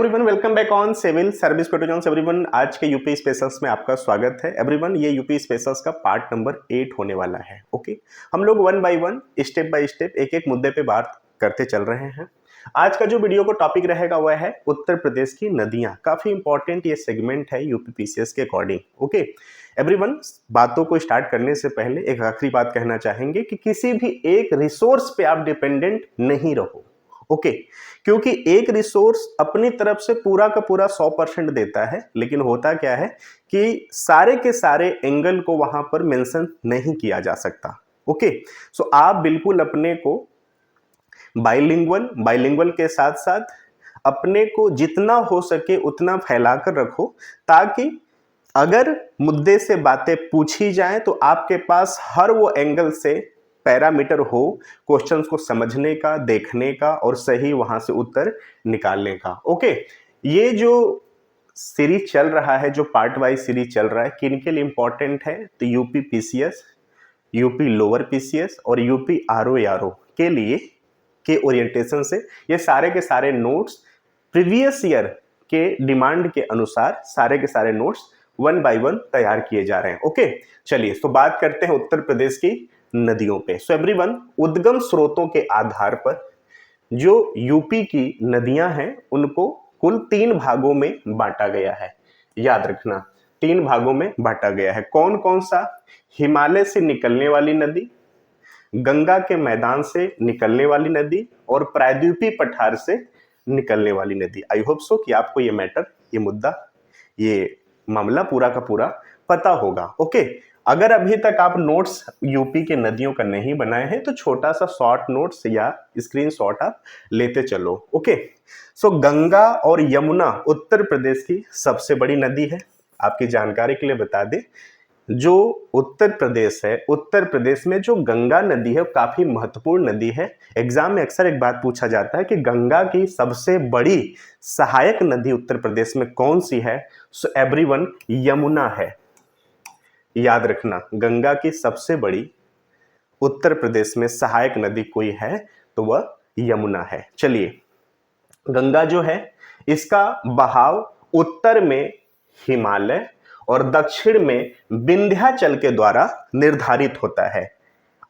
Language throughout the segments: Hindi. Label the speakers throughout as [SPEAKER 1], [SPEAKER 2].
[SPEAKER 1] Everyone, welcome back on civil service protection. Everyone, आज के यूपी स्पेशल्स में आपका स्वागत है। एवरीवन, ये यूपी स्पेशल्स का पार्ट नंबर 8 होने वाला है। ओके, हम लोग one by one, step by step, एक एक मुद्दे पे बात करते चल रहे हैं। आज का जो वीडियो को टॉपिक रहेगा वह है उत्तर प्रदेश की नदियां। काफी इंपॉर्टेंट ये सेगमेंट है यूपी पीसीएस के अकॉर्डिंग। ओके एवरीवन, बातों को स्टार्ट करने से पहले एक आखिरी बात कहना चाहेंगे कि किसी भी एक रिसोर्स पे आप डिपेंडेंट नहीं रहो। ओके क्योंकि एक रिसोर्स अपनी तरफ से पूरा का पूरा 100% देता है, लेकिन होता क्या है कि सारे के सारे एंगल को वहां पर मेंशन नहीं किया जा सकता। ओके सो आप बिल्कुल अपने को बाइलिंगुअल के साथ साथ अपने को जितना हो सके उतना फैलाकर रखो, ताकि अगर मुद्दे से बातें पूछी जाएं तो आपके पास हर वो एंगल से पैरामीटर हो क्वेश्चंस को समझने का, देखने का और सही वहां से उत्तर निकालने का। ओके, ये जो सीरीज चल रहा है, जो पार्ट वाइज सीरीज चल रहा है, किन के लिए इंपॉर्टेंट है तो UP PCS, UP lower PCS और यूपी आरओ के लिए के ओरिएंटेशन से ये सारे के सारे नोट्स प्रीवियस ईयर के डिमांड के अनुसार सारे के सारे नोट्स वन बाय वन तैयार किए जा रहे हैं। ओके चलिए, तो बात करते हैं उत्तर प्रदेश की नदियों पे। सो एवरीवन, उद्गम स्रोतों के आधार पर जो यूपी की नदियां हैं उनको कुल 3 भागों में बांटा गया है। याद रखना, 3 भागों में बांटा गया है। कौन कौन सा? हिमालय से निकलने वाली नदी, गंगा के मैदान से निकलने वाली नदी और प्रायद्वीपीय पठार से निकलने वाली नदी। आई होप सो कि आपको ये मैटर, ये मुद्दा, ये मामला पूरा का पूरा पता होगा। ओके, अगर अभी तक आप नोट्स यूपी के नदियों का नहीं बनाए हैं तो छोटा सा शॉर्ट नोट्स या स्क्रीनशॉट आप लेते चलो। ओके सो गंगा और यमुना उत्तर प्रदेश की सबसे बड़ी नदी है। आपकी जानकारी के लिए बता दें, जो उत्तर प्रदेश है, उत्तर प्रदेश में जो गंगा नदी है वो काफी महत्वपूर्ण नदी है। एग्जाम में अक्सर एक बात पूछा जाता है कि गंगा की सबसे बड़ी सहायक नदी उत्तर प्रदेश में कौन सी है? सो एवरीवन, यमुना है। याद रखना, गंगा की सबसे बड़ी उत्तर प्रदेश में सहायक नदी कोई है तो वह यमुना है। चलिए, गंगा जो है इसका बहाव उत्तर में हिमालय और दक्षिण में विंध्याचल के द्वारा निर्धारित होता है।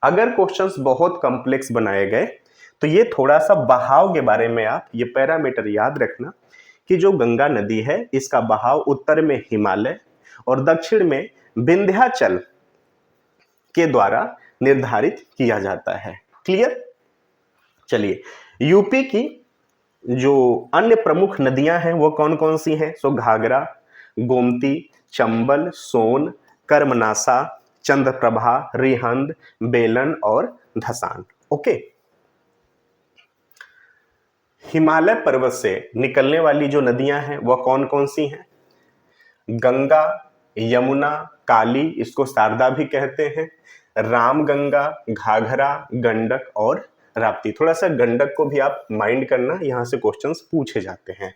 [SPEAKER 1] अगर क्वेश्चंस बहुत कॉम्प्लेक्स बनाए गए तो ये थोड़ा सा बहाव के बारे में आप ये पैरामीटर याद रखना कि जो गंगा नदी है इसका बहाव उत्तर में हिमालय और दक्षिण में विंध्याचल के द्वारा निर्धारित किया जाता है। क्लियर? चलिए, यूपी की जो अन्य प्रमुख नदियां हैं वो कौन कौन सी हैं? सो घाघरा, गोमती, चंबल, सोन, कर्मनासा, चंद्रप्रभा, रिहंद, बेलन और धसान। ओके, हिमालय पर्वत से निकलने वाली जो नदियां हैं वह कौन कौन सी हैं? गंगा, यमुना, काली, इसको शारदा भी कहते हैं, रामगंगा, घाघरा, गंडक और राप्ती। थोड़ा सा गंडक को भी आप माइंड करना, यहां से क्वेश्चंस पूछे जाते हैं।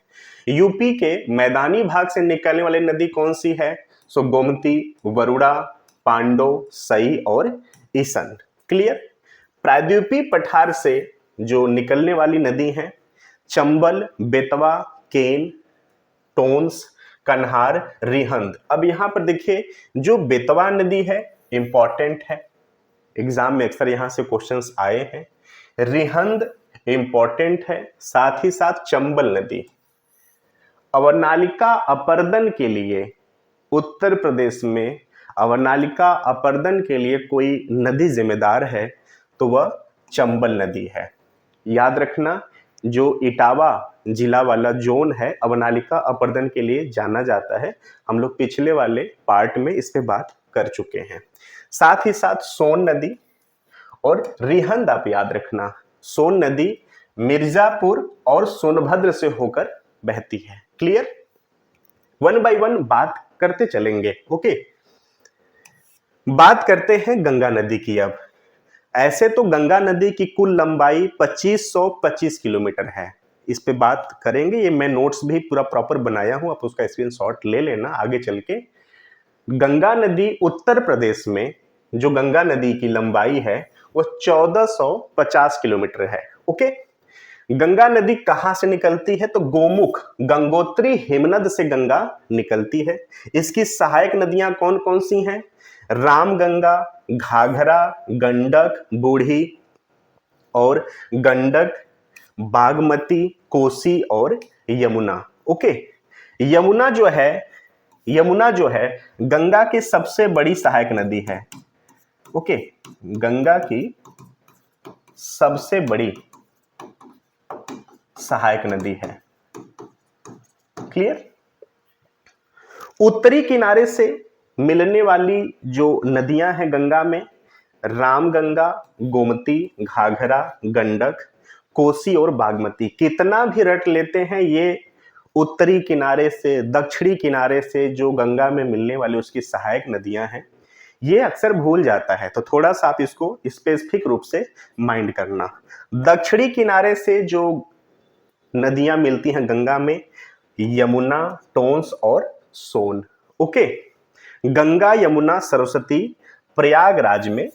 [SPEAKER 1] यूपी के मैदानी भाग से निकलने वाली नदी कौन सी है? सो गोमती, वरुणा, पांडव, सई और ईसन। क्लियर? प्रायद्वीपीय पठार से जो निकलने वाली नदी है चंबल, बेतवा, केन, टोंस, कन्हार, रिहंद। अब यहां पर देखिए, जो बेतवा नदी है इंपॉर्टेंट है, एग्जाम में अक्सर यहां से क्वेश्चंस आए हैं। रिहंद इंपॉर्टेंट है, साथ ही साथ चंबल नदी। अवनालिका अपर्दन के लिए उत्तर प्रदेश में अवनालिका अपर्दन के लिए कोई नदी जिम्मेदार है तो वह चंबल नदी है। याद रखना, जो इटावा जिला वाला जोन है अवनालिका अपर्दन के लिए जाना जाता है। हम लोग पिछले वाले पार्ट में इस पे बात कर चुके हैं। साथ ही साथ सोन नदी और रिहंद आप याद रखना। सोन नदी मिर्जापुर और सोनभद्र से होकर बहती है। क्लियर? वन बाय वन बात करते चलेंगे। ओके, बात करते हैं गंगा नदी की। अब ऐसे तो गंगा नदी की कुल लंबाई 2525 किलोमीटर है। इस पे बात करेंगे, ये मैं नोट्स भी पूरा प्रॉपर बनाया हूं, आप उसका स्क्रीनशॉट ले लेना आगे चल के। गंगा नदी उत्तर प्रदेश में जो गंगा नदी की लंबाई है वो 1450 किलोमीटर है। ओके, गंगा नदी कहां से निकलती है? तो गोमुख गंगोत्री हिमनद से गंगा निकलती है। इसकी सहायक नदियां कौन कौन सी हैं? रामगंगा, घाघरा, गंडक, बूढ़ी और गंडक, बागमती, कोसी और यमुना। ओके, यमुना जो है गंगा की सबसे बड़ी सहायक नदी है। ओके, गंगा की सबसे बड़ी सहायक नदी है। क्लियर? उत्तरी किनारे से मिलने वाली जो नदियां हैं गंगा में, रामगंगा, गोमती, घाघरा, गंडक, कोसी और बागमती। कितना भी रट लेते हैं, ये उत्तरी किनारे से, दक्षिणी किनारे से जो गंगा में मिलने वाली उसकी सहायक नदियां हैं, ये अक्सर भूल जाता है। तो थोड़ा सा आप इसको स्पेसिफिक रूप से माइंड करना। दक्षिणी किनारे से जो नदियां मिलती हैं गंगा में, यमुना, टोंस और सोन। ओके, गंगा, यमुना, सरस्वती प्रयागराज में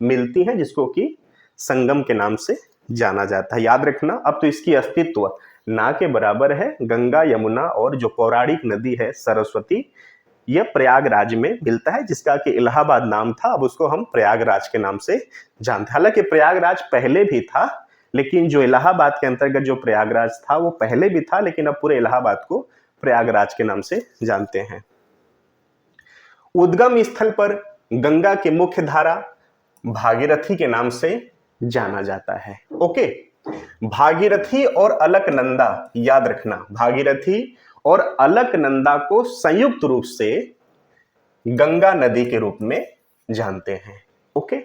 [SPEAKER 1] मिलती हैं, जिसको कि संगम के नाम से जाना जाता है। याद रखना, अब तो इसकी अस्तित्व ना के बराबर है। गंगा, यमुना और जो पौराणिक नदी है सरस्वती, यह प्रयागराज में मिलता है, जिसका कि इलाहाबाद नाम था, अब उसको हम प्रयागराज के नाम से जानते हैं। हालांकि प्रयागराज पहले भी था, लेकिन जो इलाहाबाद के अंतर्गत जो प्रयागराज था वो पहले भी था, लेकिन अब पूरे इलाहाबाद को प्रयागराज के नाम से जानते हैं। उद्गम स्थल पर गंगा की मुख्य धारा भागीरथी के नाम से जाना जाता है। ओके, भागीरथी और अलकनंदा, याद रखना, भागीरथी और अलकनंदा को संयुक्त रूप से गंगा नदी के रूप में जानते हैं। ओके,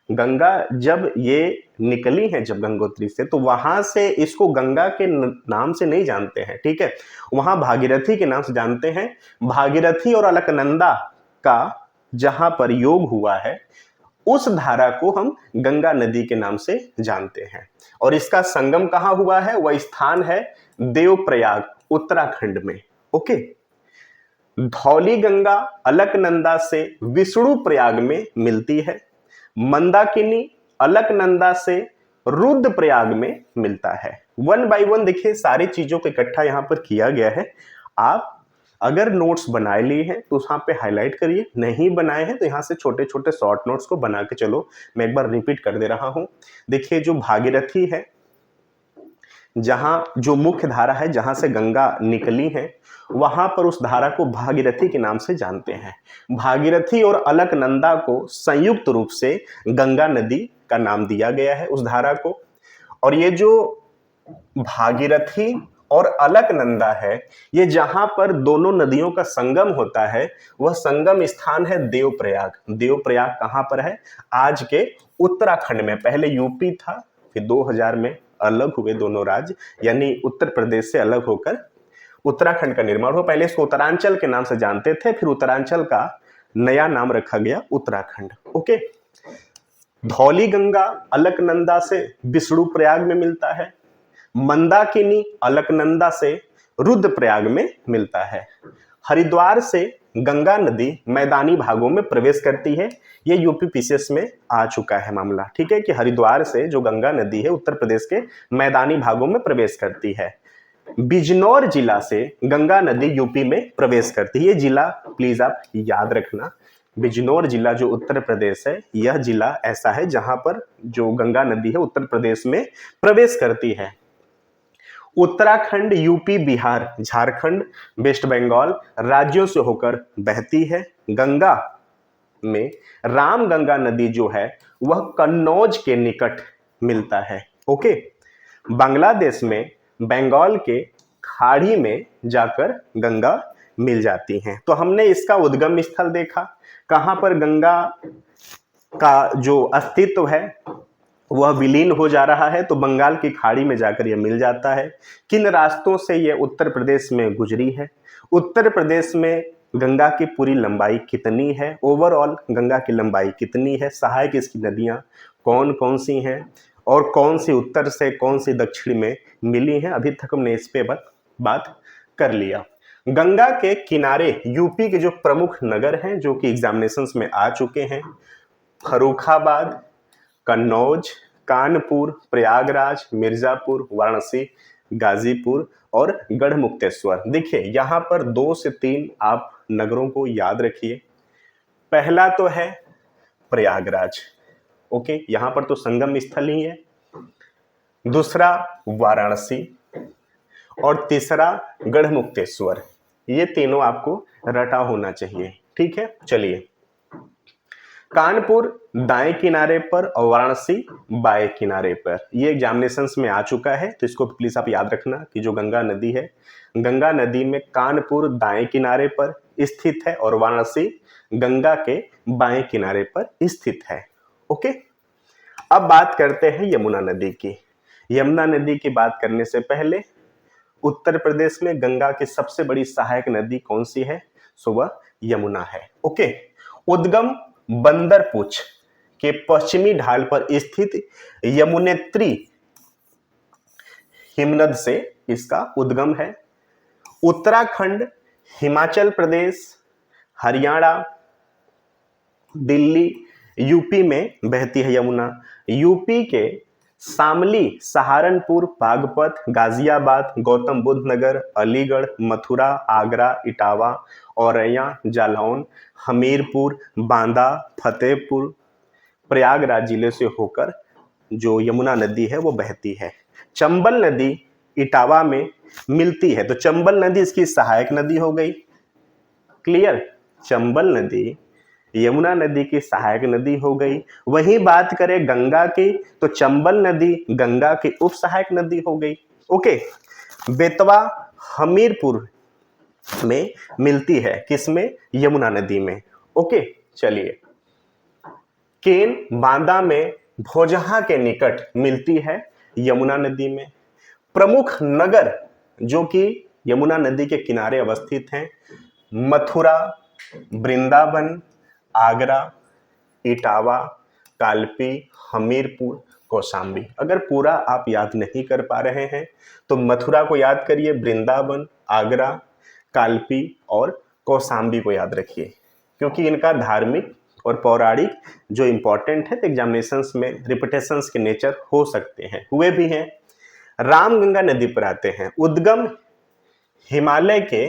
[SPEAKER 1] गंगा जब ये निकली है जब गंगोत्री से, तो वहां से इसको गंगा के नाम से नहीं जानते हैं, ठीक है, वहां भागीरथी के नाम से जानते हैं। भागीरथी और अलकनंदा का जहां पर योग हुआ है, उस धारा को हम गंगा नदी के नाम से जानते हैं। और इसका संगम कहां हुआ है? वह स्थान है देवप्रयाग, उत्तराखंड में। ओके, धौली गंगा अलकनंदा से विष्णुप्रयाग में मिलती है। मंदाकिनी अलकनंदा से रुद्रप्रयाग में मिलता है। वन बाय वन देखिए, सारी चीजों को इकट्ठा यहां पर किया गया है। आप अगर नोट्स बनाए लिए हैं तो वहां पे हाईलाइट करिए, नहीं बनाए हैं तो यहां से छोटे छोटे शॉर्ट नोट्स को बना के चलो। मैं एक बार रिपीट कर दे रहा हूं। देखिए, जो भागीरथी है, जहां जो मुख्य धारा है, जहां से गंगा निकली है, वहां पर उस धारा को भागीरथी के नाम से जानते हैं। भागीरथी और अलकनंदा को संयुक्त रूप से गंगा नदी का नाम दिया गया है उस धारा को। और ये जो भागीरथी और अलकनंदा है, ये जहां पर दोनों नदियों का संगम होता है, वह संगम स्थान है देवप्रयाग। देवप्रयाग कहां पर है? आज के उत्तराखंड में। पहले यूपी था, फिर 2000 में अलग हुए दोनों राज्य, यानी उत्तर प्रदेश से अलग होकर उत्तराखंड का निर्माण हुआ। पहले इसको उत्तरांचल के नाम से जानते थे, फिर उत्तरांचल का नया नाम रखा गया उत्तराखंड। ओके, धौली गंगा अलकनंदा से विष्णुप्रयाग में मिलता है। मंदाकिनी अलकनंदा से रुद्रप्रयाग में मिलता है। हरिद्वार से गंगा नदी मैदानी भागों में प्रवेश करती है। ये यूपी पीसीएस में आ चुका है मामला, ठीक है, कि हरिद्वार से जो गंगा नदी है उत्तर प्रदेश के मैदानी भागों में प्रवेश करती है। बिजनौर जिला से गंगा नदी यूपी में प्रवेश करती है। ये जिला प्लीज आप याद रखना, बिजनौर जिला जो उत्तर प्रदेश है, यह जिला ऐसा है जहां पर जो गंगा नदी है उत्तर प्रदेश में प्रवेश करती है। उत्तराखंड, यूपी, बिहार, झारखंड, वेस्ट बंगाल राज्यों से होकर बहती है। गंगा में रामगंगा नदी जो है वह कन्नौज के निकट मिलता है। ओके, बांग्लादेश में बंगाल के खाड़ी में जाकर गंगा मिल जाती हैं। तो हमने इसका उद्गम स्थल देखा, कहां पर गंगा का जो अस्तित्व है वह विलीन हो जा रहा है, तो बंगाल की खाड़ी में जाकर यह मिल जाता है। किन रास्तों से यह उत्तर प्रदेश में गुजरी है? उत्तर प्रदेश में गंगा की पूरी लंबाई कितनी है? ओवरऑल गंगा की लंबाई कितनी है? सहायक इसकी नदियां कौन कौन सी हैं और कौन सी उत्तर से कौन सी दक्षिण में मिली हैं? अभी तक हमने इस पे बात कर लिया। गंगा के किनारे यूपी के जो प्रमुख नगर हैं जो कि एग्जामिनेशंस में आ चुके हैं, फर्रुखाबाद, कन्नौज, कानपुर, प्रयागराज, मिर्जापुर, वाराणसी, गाजीपुर और गढ़मुक्तेश्वर। देखिए यहाँ पर 2 से 3 आप नगरों को याद रखिए। पहला तो है प्रयागराज, ओके, यहां पर तो संगम स्थल ही है। दूसरा वाराणसी और तीसरा गढ़मुक्तेश्वर। ये तीनों आपको रटा होना चाहिए, ठीक है। चलिए, कानपुर दाएं किनारे पर और वाराणसी बाएं किनारे पर, ये एग्जामिनेशंस में आ चुका है, तो इसको प्लीज आप याद रखना कि जो गंगा नदी है, गंगा नदी में कानपुर दाएं किनारे पर स्थित है और वाराणसी गंगा के बाएं किनारे पर स्थित है, ओके। अब बात करते हैं यमुना नदी की। यमुना नदी की बात करने से पहले उत्तर प्रदेश में गंगा की सबसे बड़ी सहायक नदी कौन सी है? सो वह यमुना है, ओके। उद्गम बंदरपुछ के पश्चिमी ढाल पर स्थित यमुनेत्री हिमनद से इसका उद्गम है। उत्तराखंड, हिमाचल प्रदेश, हरियाणा, दिल्ली, यूपी में बहती है यमुना। यूपी के शामली, सहारनपुर, बागपत, गाजियाबाद, गौतम बुद्ध नगर, अलीगढ़, मथुरा, आगरा, इटावा, औरैया, जालौन, हमीरपुर, बांदा, फतेहपुर, प्रयागराज जिले से होकर जो यमुना नदी है वो बहती है। चंबल नदी इटावा में मिलती है, तो चंबल नदी इसकी सहायक नदी हो गई, क्लियर। चंबल नदी यमुना नदी की सहायक नदी हो गई। वहीं बात करें गंगा की, तो चंबल नदी गंगा की उप सहायक नदी हो गई, ओके। बेतवा हमीरपुर में मिलती है, किसमें? यमुना नदी में, ओके। चलिए, केन बांदा में भोजहा के निकट मिलती है यमुना नदी में। प्रमुख नगर जो कि यमुना नदी के किनारे अवस्थित हैं, मथुरा, वृंदावन, आगरा, इटावा, कालपी, हमीरपुर, कौशाम्बी। अगर पूरा आप याद नहीं कर पा रहे हैं तो मथुरा को याद करिए, वृंदावन, आगरा, कालपी और कौशाम्बी को याद रखिए, क्योंकि इनका धार्मिक और पौराणिक जो इंपॉर्टेंट है, तो एग्जामिनेशंस में रिपीटेशंस के नेचर हो सकते हैं, हुए भी हैं। रामगंगा नदी पर आते हैं। उद्गम हिमालय के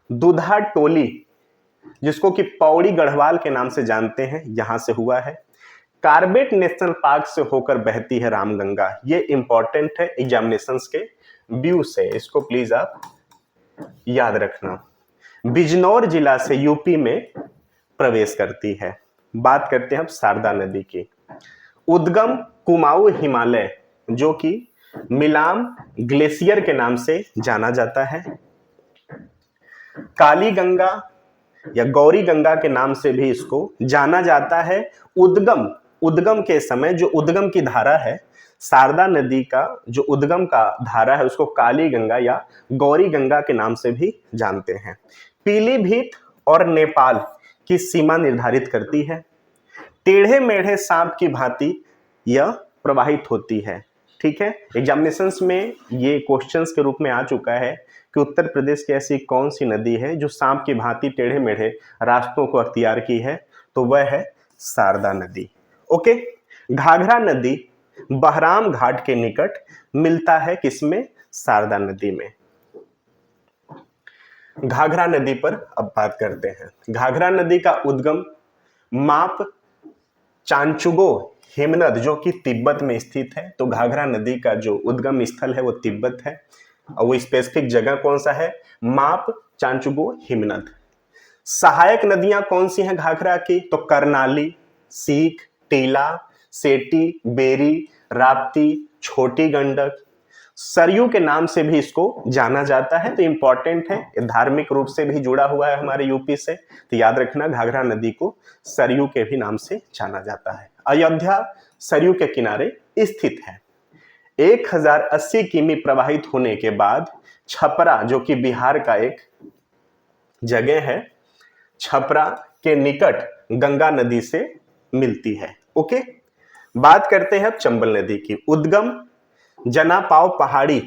[SPEAKER 1] दुधा टोली, जिसको कि पौड़ी गढ़वाल के नाम से जानते हैं, यहां से हुआ है। कार्बेट नेशनल पार्क से होकर बहती है रामगंगा। ये इंपॉर्टेंट है एग्जामिनेशंस के व्यू से, इसको प्लीज आप याद रखना। बिजनौर जिला से यूपी में प्रवेश करती है। बात करते हैं अब शारदा नदी की। उद्गम कुमाऊं हिमालय, जो कि मिलाम ग्लेशियर के नाम से जाना जाता है। काली गंगा या गौरी गंगा के नाम से भी इसको जाना जाता है। उद्गम के समय जो उद्गम की धारा है, शारदा नदी का जो उद्गम का धारा है, उसको काली गंगा या गौरी गंगा के नाम से भी जानते हैं। पीलीभीत और नेपाल की सीमा निर्धारित करती है। टेढ़े मेढ़े सांप की भांति यह प्रवाहित होती है, ठीक है। एग्जामिनेशंस में ये क्वेश्चंस के रूप में आ चुका है कि उत्तर प्रदेश की ऐसी कौन सी नदी है जो सांप की भांति टेढ़े मेढ़े रास्तों को अख्तियार की है, तो वह है शारदा नदी, ओके। घाघरा नदी बहराम घाट के निकट मिलता है, किसमें? शारदा नदी में। घाघरा नदी पर अब बात करते हैं। घाघरा नदी का उद्गम माप चांचुगो हिमनद, जो कि तिब्बत में स्थित है, तो घाघरा नदी का जो उद्गम स्थल है वो तिब्बत है, और वो स्पेसिफिक जगह कौन सा है? माप चांचुगो हिमनद। सहायक नदियां कौन सी हैं घाघरा की? तो करनाली, सीख, टीला, सेटी, बेरी, राप्ती, छोटी गंडक, सरयू के नाम से भी इसको जाना जाता है, तो इंपॉर्टेंट है, धार्मिक रूप से भी जुड़ा हुआ है हमारे यूपी से, तो याद रखना घाघरा नदी को सरयू के भी नाम से जाना जाता है। अयोध्या सरयू के किनारे स्थित है। 1080 किमी प्रवाहित होने के बाद छपरा, जो कि बिहार का एक जगह है, छपरा के निकट गंगा नदी से मिलती है, ओके। बात करते हैं अब चंबल नदी की। उद्गम जनापाव पहाड़ी,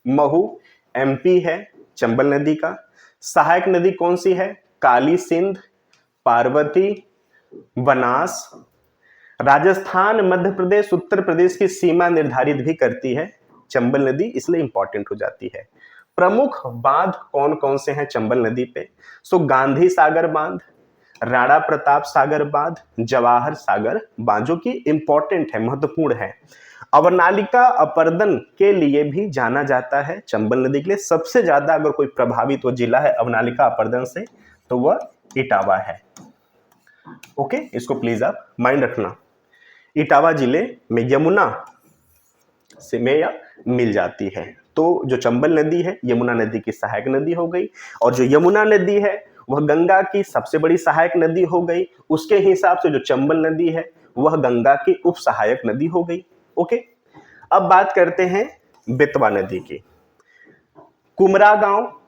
[SPEAKER 1] महू, एमपी है चंबल नदी का। सहायक नदी कौन सी है? काली सिंध, पार्वती, बनास, राजस्थान, मध्य प्रदेश, उत्तर प्रदेश की सीमा निर्धारित भी करती है चंबल नदी, इसलिए इंपॉर्टेंट हो जाती है। प्रमुख बांध कौन कौन से हैं चंबल नदी पे? सो गांधी सागर बांध, राणा प्रताप सागर बांध, जवाहर सागर बांध, जो कि इंपॉर्टेंट है, महत्वपूर्ण है। अवनालिका अपर्दन के लिए भी जाना जाता है चंबल नदी के लिए। सबसे ज्यादा अगर कोई प्रभावित वो जिला है अवनालिका अपर्दन से तो वह इटावा है। ओके, इसको प्लीज आप माइंड रखना। इटावा जिले में यमुना से में यह मिल जाती है। तो जो चंबल नदी है यमुना नदी की सहायक नदी हो गई, और जो यमुना नदी है वह गंगा की सबसे बड़ी सहायक नदी हो गई। उसके हिसाब से जो चंबल नदी है वह गंगा की उप सहायक नदी हो गई। ओके, अब बात करते हैं बेतवा नदी की। कुमरा गांव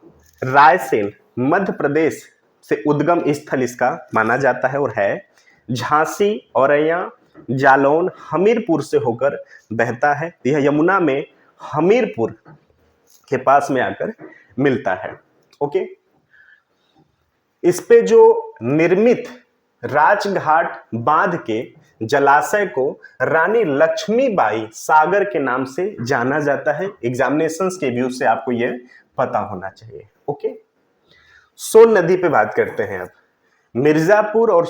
[SPEAKER 1] रायसेन मध्य प्रदेश से उद्गम स्थल इसका माना जाता है और है। झांसी, औरैया, जालौन, हमीरपुर से होकर बहता है। यह यमुना में हमीरपुर के पास में आकर मिलता है। ओके, इस पे जो निर्मित राजघाट बांध के जलाशय को रानी लक्ष्मीबाई सागर के नाम से जाना जाता है। एग्जामिनेशंस के व्यू से आपको यह पता होना चाहिए। ओके, सोन नदी पे बात करते हैं। अब मिर्जापुर और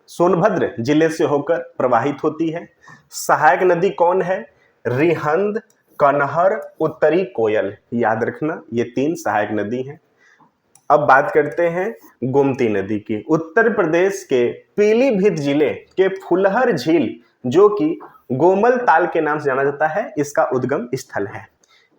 [SPEAKER 1] सोनभद्र जिले से होकर प्रवाहित होती है। सहायक नदी कौन है? रिहंद, कनहर, उत्तरी कोयल, याद रखना ये 3 सहायक नदी हैं। अब बात करते हैं गोमती नदी की। उत्तर प्रदेश के पीलीभीत जिले के फुलहर झील, जो कि गोमल ताल के नाम से जाना जाता है, इसका उद्गम स्थल है।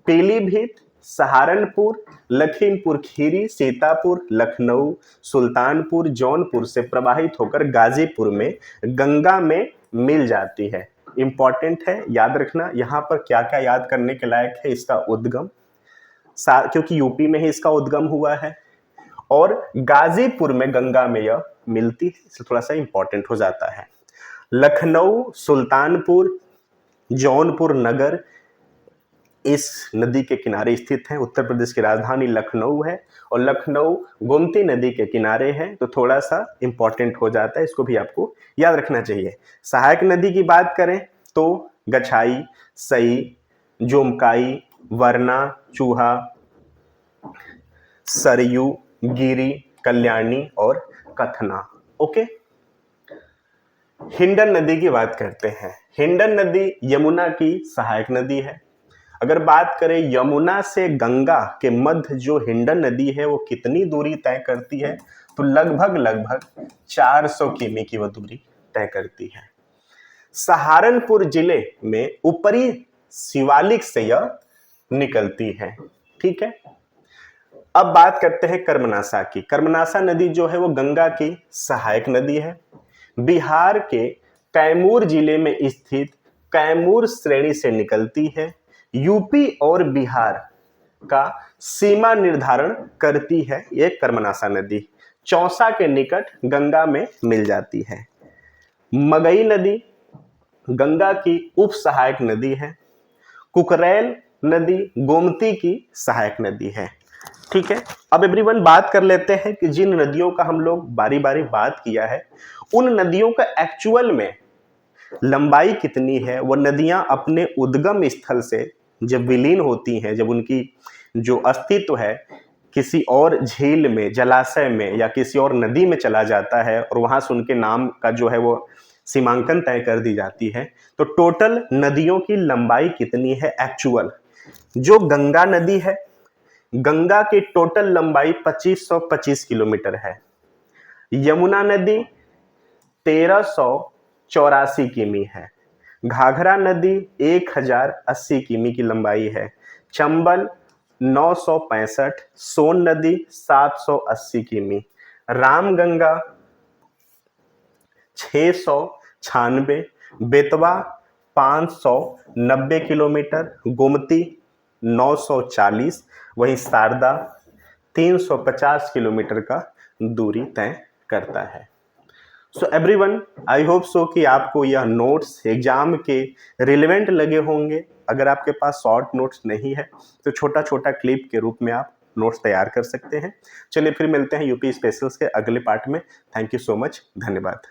[SPEAKER 1] पीलीभीत, सहारनपुर, लखीमपुर खीरी, सीतापुर, लखनऊ, सुल्तानपुर, जौनपुर से प्रवाहित होकर गाजीपुर में गंगा में मिल जाती है। इंपॉर्टेंट है, याद रखना। यहां पर क्या क्या याद करने के लायक है? इसका उद्गम, क्योंकि यूपी में ही इसका उद्गम हुआ है और गाजीपुर में गंगा में यह मिलती है, इसलिए थोड़ा सा इंपॉर्टेंट हो जाता है। लखनऊ, सुल्तानपुर, जौनपुर नगर इस नदी के किनारे स्थित है। उत्तर प्रदेश की राजधानी लखनऊ है और लखनऊ गोमती नदी के किनारे है, तो थोड़ा सा इंपॉर्टेंट हो जाता है, इसको भी आपको याद रखना चाहिए। सहायक नदी की बात करें तो गछाई, सई, जोमकाई, वरना, चूहा, सरयू, गिरी, कल्याणी और कथना। ओके, हिंडन नदी की बात करते हैं। हिंडन नदी यमुना की सहायक नदी है। अगर बात करें यमुना से गंगा के मध्य जो हिंडन नदी है वो कितनी दूरी तय करती है, तो लगभग 400 किमी की वह दूरी तय करती है। सहारनपुर जिले में ऊपरी शिवालिक से यह निकलती है। ठीक है, अब बात करते हैं कर्मनासा की। कर्मनासा नदी जो है वो गंगा की सहायक नदी है। बिहार के कैमूर जिले में स्थित कैमूर श्रेणी से निकलती है। यूपी और बिहार का सीमा निर्धारण करती है ये कर्मनासा नदी। चौसा के निकट गंगा में मिल जाती है। मगई नदी गंगा की उप सहायक नदी है। कुकरैल नदी गोमती की सहायक नदी है। ठीक है, अब एवरीवन बात कर लेते हैं कि जिन नदियों का हम लोग बारी बारी बात किया है उन नदियों का एक्चुअल में लंबाई कितनी है। वह नदियां अपने उद्गम स्थल से जब विलीन होती हैं, जब उनकी जो अस्तित्व है किसी और झील में, जलाशय में या किसी और नदी में चला जाता है और वहां से उनके नाम का जो है वो सीमांकन तय कर दी जाती है, तो टोटल नदियों की लंबाई कितनी है एक्चुअल। जो गंगा नदी है, गंगा की टोटल लंबाई 2525 किलोमीटर है। यमुना नदी 1384 किमी है। घाघरा नदी 1080 किमी की लंबाई है। चंबल 965, सोन नदी 780 किमी, रामगंगा 696, बेतवा 590 किलोमीटर, गोमती 940, वहीं शारदा 350 किलोमीटर का दूरी तय करता है। So everyone, I hope so कि आपको यह नोट्स एग्जाम के रिलेवेंट लगे होंगे। अगर आपके पास शॉर्ट नोट्स नहीं है तो छोटा छोटा क्लिप के रूप में आप नोट्स तैयार कर सकते हैं। चलिए फिर मिलते हैं यूपी स्पेशल्स के अगले पार्ट में। थैंक यू सो मच, धन्यवाद।